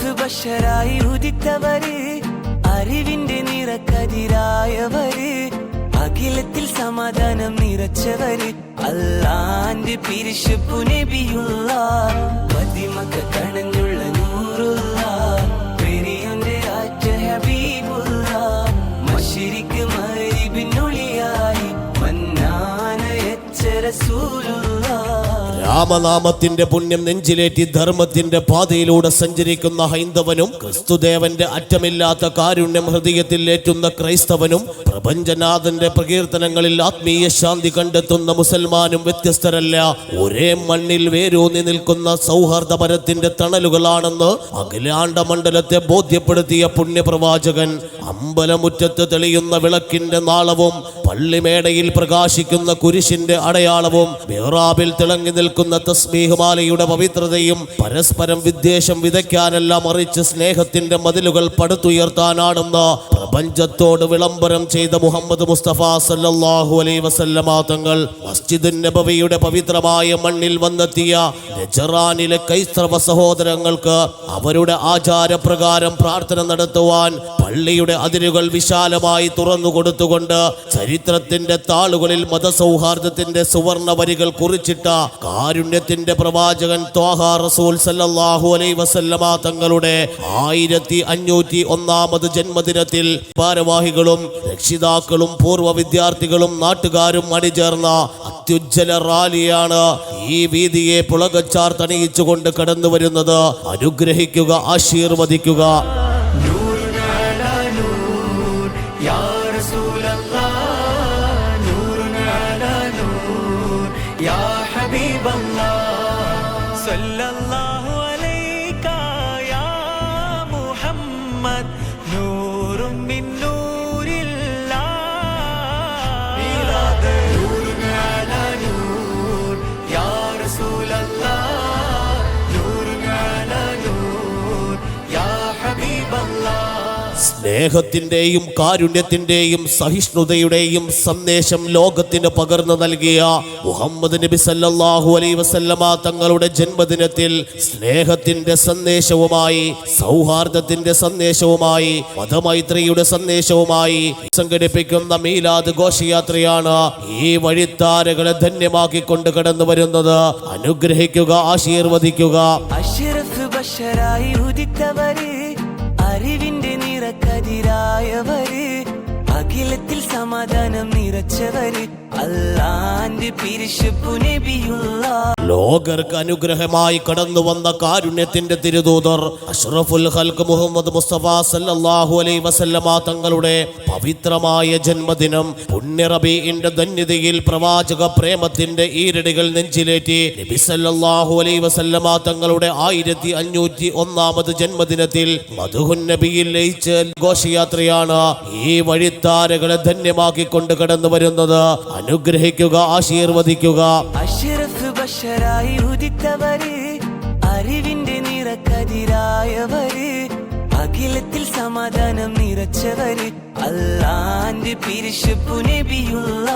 അഷ്റഫ് ബഷറായി ഉദിത്തവര്, അറിവിന്റെ നിറക്കതിരായവര്, അഖിലത്തിൽ സമാധാനം നിറച്ചവര്, അല്ലാന്റെ പിരിശപ്പു നബിയുള്ള, മദിമക്ക കണഞ്ഞുള്ള നൂറുള്ള, പെരിയന്റെ ആറ്റ ഹബീബുള്ള, മശ്രിഖ് മഗ്രിബിനൊളിയായി മന്നാനയച്ച റസൂലുള്ള. രാമനാമത്തിന്റെ പുണ്യം നെഞ്ചിലേറ്റി ധർമ്മത്തിന്റെ പാതയിലൂടെ സഞ്ചരിക്കുന്ന ഹൈന്ദവനും, ക്രിസ്തുദേവന്റെ അറ്റമില്ലാത്ത കാരുണ്യം ഹൃദയത്തിൽ ഏറ്റുന്ന ക്രൈസ്തവനും, പ്രപഞ്ചനാഥന്റെ പ്രകീർത്തനങ്ങളിൽ ആത്മീയ ശാന്തി കണ്ടെത്തുന്ന മുസൽമാനും വ്യത്യസ്തരല്ല. ഒരേ മണ്ണിൽ വേരൂന്നി നിൽക്കുന്ന സൗഹാർദ്ദപരത്തിന്റെ തണലുകളാണെന്ന് അഖിലാണ്ട മണ്ഡലത്തെ ബോധ്യപ്പെടുത്തിയ പുണ്യപ്രവാചകൻ. അമ്പലമുറ്റത്ത് തെളിയുന്ന വിളക്കിന്റെ നാളവും, പള്ളിമേടയിൽ പ്രകാശിക്കുന്ന കുരിശിന്റെ അടയാളവും, മിഹ്റാബിൽ തിളങ്ങി നിൽക്കുന്ന തസ്ബീഹ് മാലയുടെ പവിത്രതയും പരസ്പരം വിദ്വേഷം വിതയ്ക്കാനല്ല, മറിച്ച് സ്നേഹത്തിന്റെ മതിലുകൾ പടുത്തുയർത്താനാണെന്ന് പ്രപഞ്ചത്തോട് വിളംബരം ചെയ്ത മുഹമ്മദ് മുസ്തഫ സല്ലല്ലാഹു അലൈഹി വസല്ലമ തങ്ങൾ മസ്ജിദുൻ നബവിയുടെ പവിത്രമായ മണ്ണിൽ വന്നെത്തിയ നജറാനിലെ ക്രൈസ്തവ സഹോദരങ്ങൾക്ക് അവരുടെ ആചാരപ്രകാരം പ്രാർത്ഥന നടത്തുവാൻ പള്ളിയുടെ അതിരുകൾ വിശാലമായി തുറന്നു കൊടുത്തുകൊണ്ട് ചരിത്രത്തിന്റെ താളുകളിൽ മതസൗഹാർദ്ദത്തിന്റെ സുവർണ വരികൾ കുറിച്ചിട്ട കാരുണ്യത്തിന്റെ പ്രവാചകൻ ത്വാഹ റസൂൽ സല്ലല്ലാഹു അലൈഹി വസല്ലമ തങ്ങളുടെ 1501 ജന്മദിനത്തിൽ ഭാരവാഹികളും രക്ഷിതാക്കളും പൂർവ്വ വിദ്യാർത്ഥികളും നാട്ടുകാരും അണിചേർന്ന അത്യുജ്വല റാലിയാണ് ഈ വീതിയെ പുളകച്ചാർത്തണിയിച്ചുകൊണ്ട് കടന്നു വരുന്നത്. അനുഗ്രഹിക്കുക, ആശീർവദിക്കുക. സല്ലല്ലാഹു അലൈക യാ മുഹമ്മദ്, നൂറും മിൻ നൂരില്ലാ, മീലാദ് നൂറുൻ അലാ നൂർ, യാ റസൂലല്ലാഹ്, നൂറുൻ അലാ നൂർ, യാ ഹബീബല്ലാഹ്. സ്നേഹത്തിന്റെയും കാരുണ്യത്തിന്റെയും സഹിഷ്ണുതയുടെയും സന്ദേശം ലോകത്തിന് പകർന്നു നൽകിയ മുഹമ്മദ് നബി സല്ലല്ലാഹു അലൈഹി വസല്ലമ തങ്ങളുടെ ജന്മദിനത്തിൽ സ്നേഹത്തിന്റെ സന്ദേശവുമായി, സൗഹാർദ്ദത്തിന്റെ സന്ദേശവുമായി, മതമൈത്രിയുടെ സന്ദേശവുമായി സംഘടിപ്പിക്കുന്ന മീലാദ് ഘോഷയാത്രയാണ് ഈ വഴിത്താരകളെ ധന്യമാക്കിക്കൊണ്ട് കടന്നു വരുന്നത്. അനുഗ്രഹിക്കുക, ആശീർവദിക്കുക. അഷ്റഫ് ബഷറായി ഉദിത്തവര്, അറിവിന്റെ നിറക്കതിരായവര്, അഖിലത്തിൽ സമാധാനം നിറച്ചവര്, അല്ലാന്റെ പിരിശപ്പു നബിയുള്ള. ലോകർക്ക് അനുഗ്രഹമായി കടന്നു വന്ന കാരുണ്യത്തിന്റെ തിരുദൂതർ അഷ്റഫുൽ ഖൽഖ് മുഹമ്മദ് മുസ്തഫ സല്ലല്ലാഹു അലൈഹി വസല്ലമ തങ്ങളുടെ പവിത്രമായ ജന്മദിനം പുണ്യ റബീഇന്റെ ധന്യതയിൽ പ്രവാചക പ്രേമത്തിന്റെ ഈരടികൾ നെഞ്ചിലേറ്റി നബി സല്ലല്ലാഹു അലൈഹി വസല്ലമ തങ്ങളുടെ 1501 ജന്മദിനത്തിൽ മദ്ഹുൻ നബിയിൽ ലയിച്ച ഘോഷയാത്രയാണ് ഈ വഴിത്താരകളെ ധന്യമാക്കിക്കൊണ്ട് കടന്നു വരുന്നത്. അനുഗ്രഹിക്കുക, ആശീർവദിക്കുക. അഷ്റഫ് ബഷറായി ഉദിത്തവര്, അറിവിന്റെ നിറക്കതിരായവര്, അഖിലത്തിൽ സമാധാനം നിറച്ചവര്, അല്ലാന്റെ പിരിശപ്പു നബിയുള്ള.